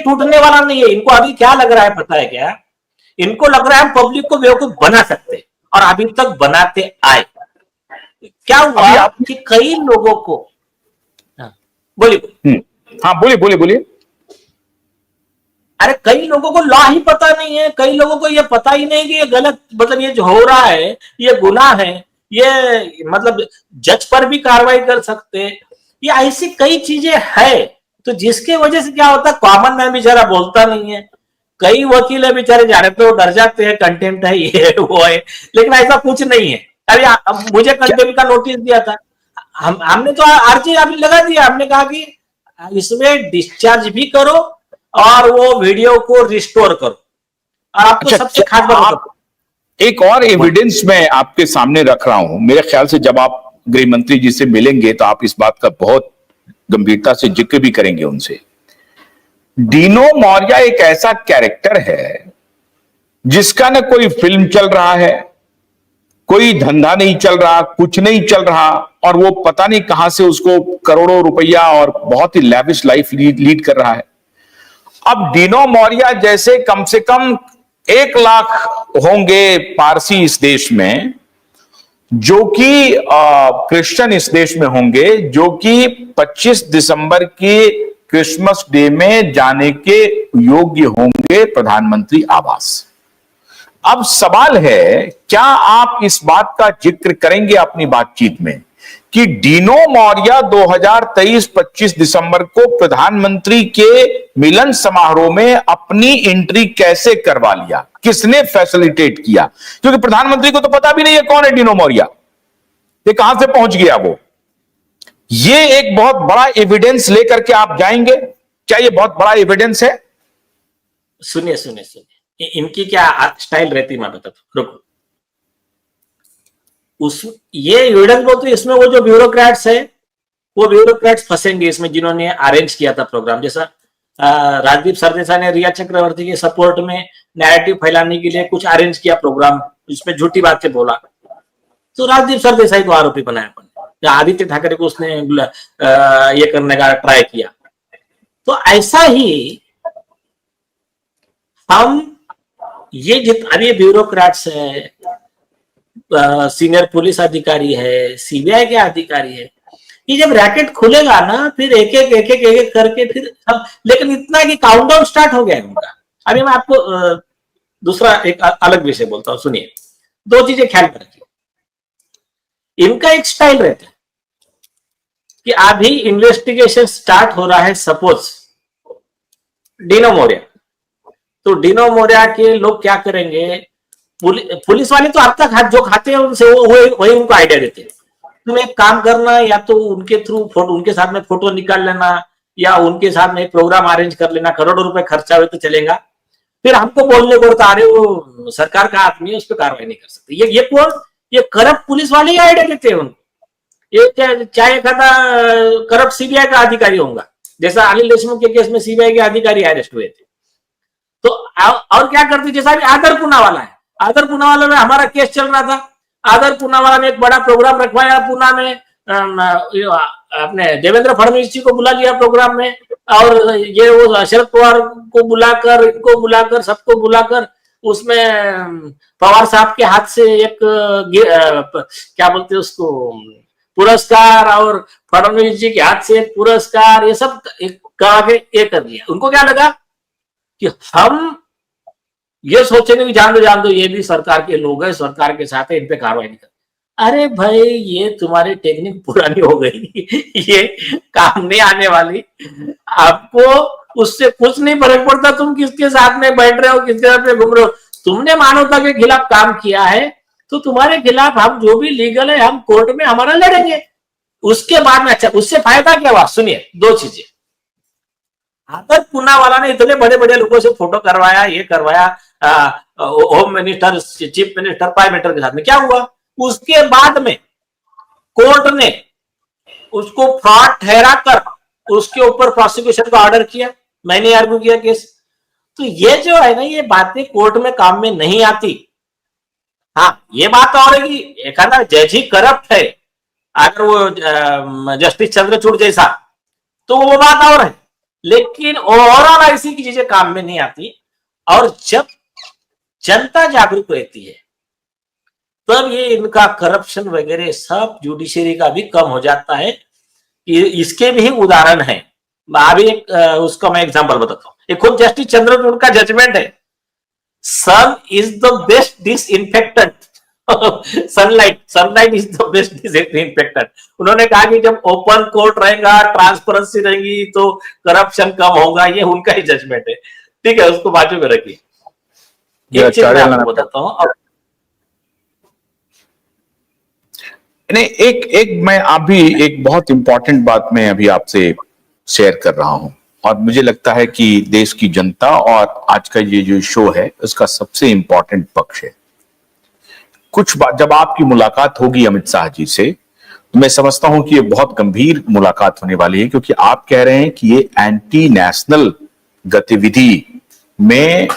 टूटने वाला नहीं है। इनको अभी क्या लग रहा है पता है क्या? इनको लग रहा है हम पब्लिक को बेवकूफ बना सकते हैं, और अभी तक बनाते आए। क्या हुआ कि कई लोगों को, हाँ, बोलिए। हाँ, बोलिए बोलिए बोलिए। अरे कई लोगों को लॉ ही पता नहीं है, कई लोगों को ये पता ही नहीं कि ये गलत, मतलब ये जो हो रहा है ये गुनाह है, ये मतलब जज पर भी कार्रवाई कर सकते हैं। ये ऐसी कई चीजें है, तो जिसके वजह से क्या होता है, कॉमन मैन बेचारा बोलता नहीं है। कई वकील है बेचारे, जाने तो डर जाते हैं, कंटेम्प्ट है ये वो है, लेकिन ऐसा कुछ नहीं है। अभी मुझे कंटेम्प्ट का नोटिस दिया था, हमने तो आरजी अभी लगा दिया, हमने कहा कि इसमें डिस्चार्ज भी करो और वो वीडियो को रिस्टोर करो। और आपको सबसे खास बात, एक और एविडेंस मैं आपके सामने रख रहा हूं। मेरे ख्याल से जब आप गृह मंत्री जी से मिलेंगे तो आप इस बात का बहुत गंभीरता से जिक्र भी करेंगे उनसे। डीनो मौर्य एक ऐसा कैरेक्टर है जिसका न कोई फिल्म चल रहा है, कोई धंधा नहीं चल रहा, कुछ नहीं चल रहा, और वो पता नहीं कहां से उसको करोड़ों रुपया और बहुत ही लैविश लाइफ लीड कर रहा है। अब डीनो मौर्य जैसे कम से कम 1 लाख होंगे पारसी इस देश में, जो कि क्रिश्चियन इस देश में होंगे, जो कि 25 दिसंबर की क्रिसमस डे में जाने के योग्य होंगे प्रधानमंत्री आवास। अब सवाल है, क्या आप इस बात का जिक्र करेंगे अपनी बातचीत में कि डीनो मौर्य 2023-25 दिसंबर को प्रधानमंत्री के मिलन समारोह में अपनी एंट्री कैसे करवा लिया, किसने फैसिलिटेट किया? क्योंकि प्रधानमंत्री को तो पता भी नहीं है कौन है डीनो मौर्य, ये कहां से पहुंच गया वो। ये एक बहुत बड़ा एविडेंस लेकर के आप जाएंगे? क्या ये बहुत बड़ा एविडेंस है? सुनिए सुनिए सुनिए, इनकी क्या स्टाइल रहती मैं बताता हूं, रुको। ये एविडेंस बोलते, इसमें वो जो ब्यूरोक्रेट्स है, वो ब्यूरोक्रेट्स फंसेंगे इसमें, जिन्होंने अरेंज किया था प्रोग्राम। जैसा राजदीप सरदेसाई ने रिया चक्रवर्ती के सपोर्ट में नैरेटिव फैलाने के लिए कुछ अरेंज किया प्रोग्राम, इसमें झूठी बातें बोला, तो राजदीप सरदेसाई को आरोपी बनाया अपन, या आदित्य ठाकरे को उसने ये करने का ट्राई किया। तो ऐसा ही हम ये जितने ब्यूरोक्रेट्स है, सीनियर पुलिस अधिकारी है, सीबीआई के अधिकारी है, ये जब रैकेट खुलेगा ना, फिर एक एक करके फिर सब, लेकिन इतना कि काउंटडाउन स्टार्ट हो गया है उनका। अभी मैं आपको दूसरा एक अलग विषय बोलता हूं, सुनिए। 2 चीजें ख्याल में रखिए। इनका एक स्टाइल रहता है कि अभी इन्वेस्टिगेशन स्टार्ट हो रहा है, सपोज डीनो मौर्य, तो डीनो मौर्य के लोग क्या करेंगे, पुलिस वाले तो अब तक जो खाते हैं उनसे वही उनको आइडिया देते हैं। तुम एक काम करना, या तो उनके थ्रू उनके साथ में फोटो निकाल लेना, या उनके साथ में एक प्रोग्राम अरेंज कर लेना, करोड़ों रुपए खर्चा हुए तो चलेगा, फिर हमको बोलने को तो अरे वो सरकार का आदमी है, उस पर कार्रवाई नहीं कर सकते। ये कौन? ये करप्ट पुलिस वाले ही आइडिया देते हैं उनको। ये चाहे एखादा करप्ट सीबीआई का अधिकारी होगा, जैसा अनिल देशमुख के केस में सीबीआई के अधिकारी अरेस्ट हुए थे। तो और क्या करते, जैसा आदर पूनावाला है, आदर पूनावाला में हमारा केस चल रहा था, आदर पूनावाला ने एक बड़ा प्रोग्राम रखवाया पूना में, अपने देवेंद्र फडणवीस जी को बुला लिया प्रोग्राम में, और ये वो शरद पवार को बुलाकर, इनको बुलाकर, सबको बुलाकर, उसमें पवार साहब के हाथ से एक क्या बोलते हैं उसको, पुरस्कार, और फडणवीस जी के हाथ से एक पुरस्कार, ये सब कहा के ये कर दिया। उनको क्या लगा कि हम ये सोचेंगे कि जान दो ये भी सरकार के लोग हैं, सरकार के साथ है, इन पे कार्रवाई नहीं कर। अरे भाई, ये तुम्हारी टेक्निक पुरानी हो गई, ये काम नहीं आने वाली। आपको उससे कुछ नहीं फर्क पड़ता तुम किसके साथ में बैठ रहे हो, किसके साथ में घूम रहे हो। तुमने मानवता के खिलाफ काम किया है, तो तुम्हारे खिलाफ हम जो भी लीगल है, हम कोर्ट में हमारा लड़ेंगे। उसके बाद में अच्छा, उससे फायदा क्या हुआ? सुनिए, 2 चीजें। आदर पूनावाला ने इतने बड़े बड़े लोगों से फोटो करवाया, ये करवाया, home minister, chief minister, prime minister के साथ में, क्या हुआ? उसके बाद में कोर्ट ने उसको फ्रॉड ठहरा कर उसके ऊपर प्रोसिक्यूशन का ऑर्डर किया। मैंने आर्ग्यू किया केस। तो ये जो है ना, ये बातें कोर्ट में काम में नहीं आती। हाँ, ये बात और है कि एक जज ही करप्ट है, अगर वो जस्टिस चंद्रचूड़ जैसा, तो वो बात और है। लेकिन ओवरऑल ऐसी की चीजें काम में नहीं आती। और जब जनता जागरूक रहती है तब ये इनका करप्शन वगैरह सब जुडिशरी का भी कम हो जाता है। इसके भी उदाहरण है। अभी एक उसका मैं एग्जांपल बताता हूँ। एक खुद जस्टिस चंद्रचूड़ का जजमेंट है, sun is the best disinfectant. Sunlight is the best disinfectant. उन्होंने कहा कि जब ओपन कोर्ट रहेगा, ट्रांसपेरेंसी रहेगी, तो करप्शन कम होगा। ये उनका ही जजमेंट है। ठीक है, उसको बाजू में रखिए। एक चीज मैं आपको बताता हूँ। नहीं, एक एक मैं अभी एक बहुत इंपॉर्टेंट बात मैं अभी आपसे शेयर कर रहा हूं, और मुझे लगता है कि देश की जनता और आज का ये जो शो है उसका सबसे इंपॉर्टेंट पक्ष है। कुछ बात जब आपकी मुलाकात होगी अमित शाह जी से, तो मैं समझता हूं कि ये बहुत गंभीर मुलाकात होने वाली है, क्योंकि आप कह रहे हैं कि ये एंटी नेशनल गतिविधि में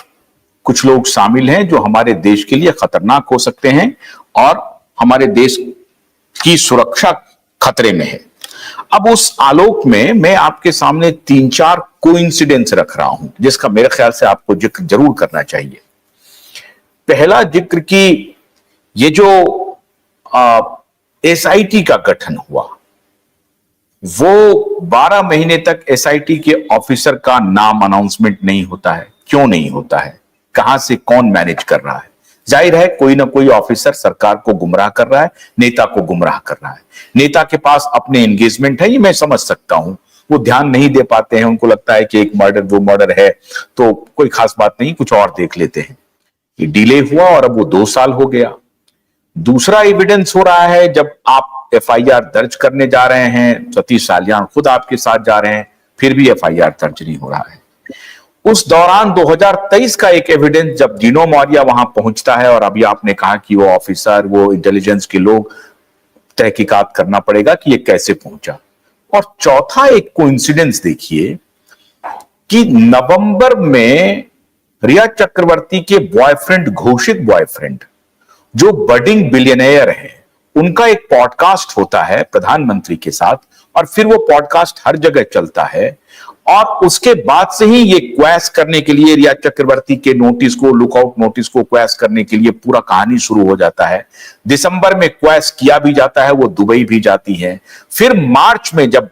कुछ लोग शामिल हैं जो हमारे देश के लिए खतरनाक हो सकते हैं और हमारे देश की सुरक्षा खतरे में है। अब उस आलोक में मैं आपके सामने 3-4 कोइंसिडेंस रख रहा हूं जिसका मेरे ख्याल से आपको जिक्र जरूर करना चाहिए। पहला जिक्र कि ये जो एसआईटी का गठन हुआ, वो 12 महीने तक एसआईटी के ऑफिसर का नाम अनाउंसमेंट नहीं होता है। क्यों नहीं होता है? कहां से कौन मैनेज कर रहा है? जाहिर है कोई ना कोई ऑफिसर सरकार को गुमराह कर रहा है, नेता को गुमराह कर रहा है। नेता के पास अपने एंगेजमेंट है, ये मैं समझ सकता हूं। वो ध्यान नहीं दे पाते हैं, उनको लगता है कि एक मर्डर 2 मर्डर है तो कोई खास बात नहीं, कुछ और देख लेते हैं। ये डिले हुआ और अब वो 2 साल हो गया। दूसरा एविडेंस हो रहा है, जब आप एफआईआर दर्ज करने जा रहे हैं, सतीश सालियान खुद आपके साथ जा रहे हैं, फिर भी एफआईआर दर्ज नहीं हो रहा है। उस दौरान 2023 का एक एविडेंस जब डीनो मौर्या वहां पहुंचता है, और अभी आपने कहा कि वो ऑफिसर, वो इंटेलिजेंस के लोग, तहकीकात करना पड़ेगा कि ये कैसे पहुंचा। और चौथा एक कोइंसिडेंस देखिए कि नवंबर में रिया चक्रवर्ती के बॉयफ्रेंड, घोषित बॉयफ्रेंड, जो बडिंग बिलियनेयर है, उनका एक पॉडकास्ट होता है प्रधानमंत्री के साथ, और फिर वो पॉडकास्ट हर जगह चलता है। और उसके बाद से ही ये क्वैश करने के लिए, रिया चक्रवर्ती के नोटिस को, लुकआउट नोटिस को क्वैश करने के लिए पूरा कहानी शुरू हो जाता है। दिसंबर में क्वैश किया भी जाता है, वो दुबई भी जाती है। फिर मार्च में जब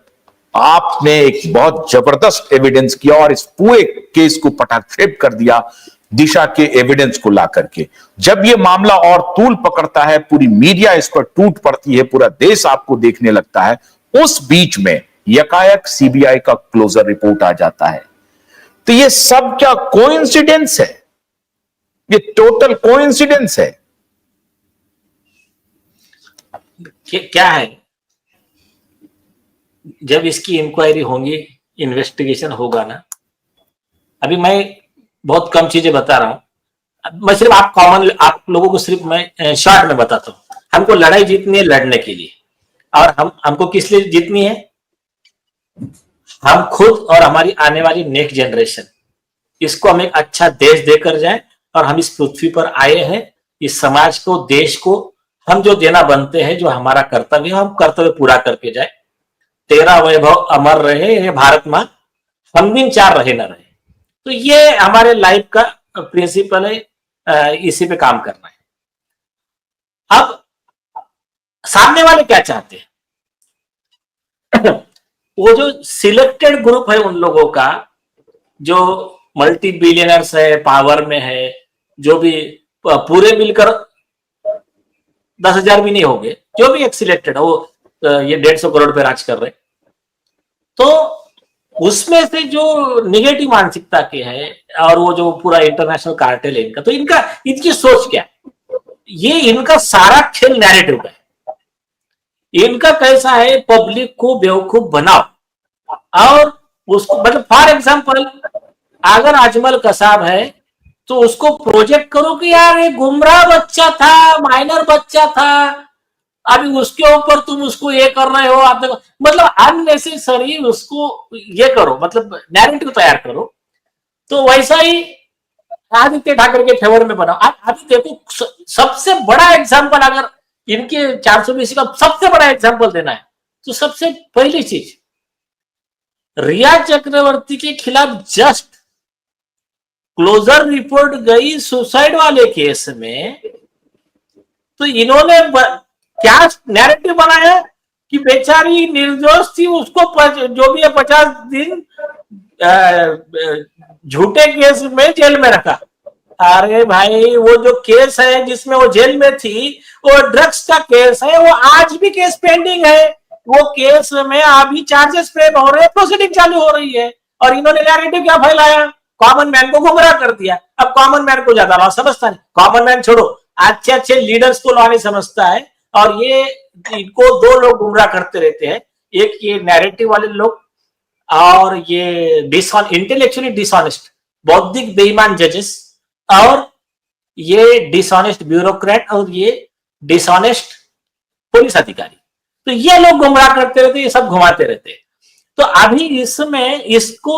आपने एक बहुत जबरदस्त एविडेंस किया और इस पूरे केस को पटाक्षेप कर दिया दिशा के एविडेंस को ला करके, जब यह मामला और तूल पकड़ता है, पूरी मीडिया इस पर टूट पड़ती है, पूरा देश आपको देखने लगता है, उस बीच में यकायक सीबीआई का क्लोजर रिपोर्ट आ जाता है। तो ये सब क्या कोइंसिडेंस है? ये टोटल कोइंसिडेंस है। क्या है, जब इसकी इंक्वायरी होगी, इन्वेस्टिगेशन होगा ना। अभी मैं बहुत कम चीजें बता रहा हूं, मैं सिर्फ आप लोगों को सिर्फ मैं शॉर्ट में बताता हूं। हमको लड़ाई जीतनी है लड़ने के लिए, और हमको किस लिए जीतनी है? हम खुद और हमारी आने वाली नेक्स्ट जनरेशन, इसको हम एक अच्छा देश देकर जाए। और हम इस पृथ्वी पर आए हैं, इस समाज को, देश को हम जो देना बनते हैं, जो हमारा कर्तव्य है, हम कर्तव्य पूरा करके जाए। तेरा वैभव अमर रहे, ये भारत मां, हम दिन 4 रहे ना रहे। तो ये हमारे लाइफ का प्रिंसिपल है, इसी पे काम करना है। अब सामने वाले क्या चाहते हैं? वो जो सिलेक्टेड ग्रुप है उन लोगों का, जो मल्टी बिलियनर्स है, पावर में है, जो भी पूरे मिलकर 10,000 भी नहीं होंगे, जो भी एक सिलेक्टेड है, वो ये 150 करोड़ पे राज कर रहे। तो उसमें से जो निगेटिव मानसिकता के है, और वो जो पूरा इंटरनेशनल कार्टेल है इनका, तो इनकी सोच क्या है? ये इनका सारा खेल नैरेटिव का है। इनका कैसा है, पब्लिक को बेवकूफ बनाओ, और उसको, मतलब फॉर एग्जाम्पल, अगर अजमल कसाब है तो उसको प्रोजेक्ट करो कि यार ये गुमराह बच्चा था, माइनर बच्चा था, अभी उसके ऊपर तुम उसको ये कर रहे हो, आप देखो, मतलब अननेसेसरी उसको ये करो, मतलब नैरेटिव तैयार करो। तो वैसा ही आदित्य ठाकरे के फेवर में बनाओ। अभी देखो, सबसे बड़ा एग्जाम्पल, अगर इनके 420 का सबसे बड़ा एग्जाम्पल देना है, तो सबसे पहली चीज, रिया चक्रवर्ती के खिलाफ जस्ट क्लोजर रिपोर्ट गई सुसाइड वाले केस में, तो इन्होंने क्या नैरेटिव बनाया कि बेचारी निर्दोष थी, उसको जो भी है 50 दिन झूठे केस में जेल में रखा। अरे भाई, वो जो केस है जिसमें वो जेल में थी, वो ड्रग्स का केस है, वो आज भी केस पेंडिंग है। वो केस में अभी चार्जेस फ्रेम हो रहे हैं, प्रोसीडिंग चालू हो रही है, और इन्होंने नैरेटिव क्या फैलाया, कॉमन मैन को गुमराह कर दिया। अब कॉमन मैन को ज्यादा लॉ समझता नहीं, कॉमन मैन छोड़ो, अच्छे अच्छे लीडर्स को लॉ नहीं समझता है, और ये इनको दो लोग गुमराह करते रहते हैं, एक ये नैरेटिव वाले लोग, और ये इंटेलेक्चुअली डिसऑनेस्ट बौद्धिक बेईमान जजेस, और ये डिसऑनेस्ट ब्यूरोक्रेट, और ये डिसऑनेस्ट पुलिस अधिकारी। तो ये लोग गुमराह करते रहते, ये सब घुमाते रहते। तो अभी इसमें इसको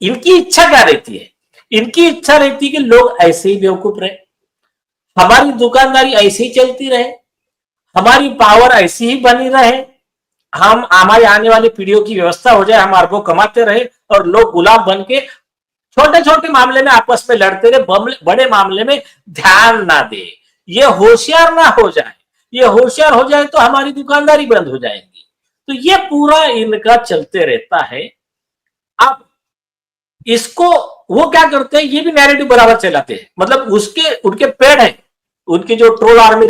इनकी इच्छा क्या रहती है, इनकी इच्छा रहती है कि लोग ऐसे ही बेवकूफ रहे, हमारी दुकानदारी ऐसी ही चलती रहे, हमारी पावर ऐसी ही बनी रहे, हम हमारी आने वाली पीढ़ियों की व्यवस्था हो जाए, हम अरबों कमाते रहे, और लोग गुलाम बन के छोटे छोटे मामले में आपस में लड़ते रहे, बड़े मामले में ध्यान ना दे। ये होशियार ना हो जाए, ये होशियार हो जाए तो हमारी दुकानदारी बंद हो जाएगी। तो ये पूरा इनका चलते रहता है। अब इसको वो क्या करते हैं, ये भी नैरेटिव बराबर चलाते हैं, मतलब उनके पेड़ है, उनकी जो ट्रोल आर्मी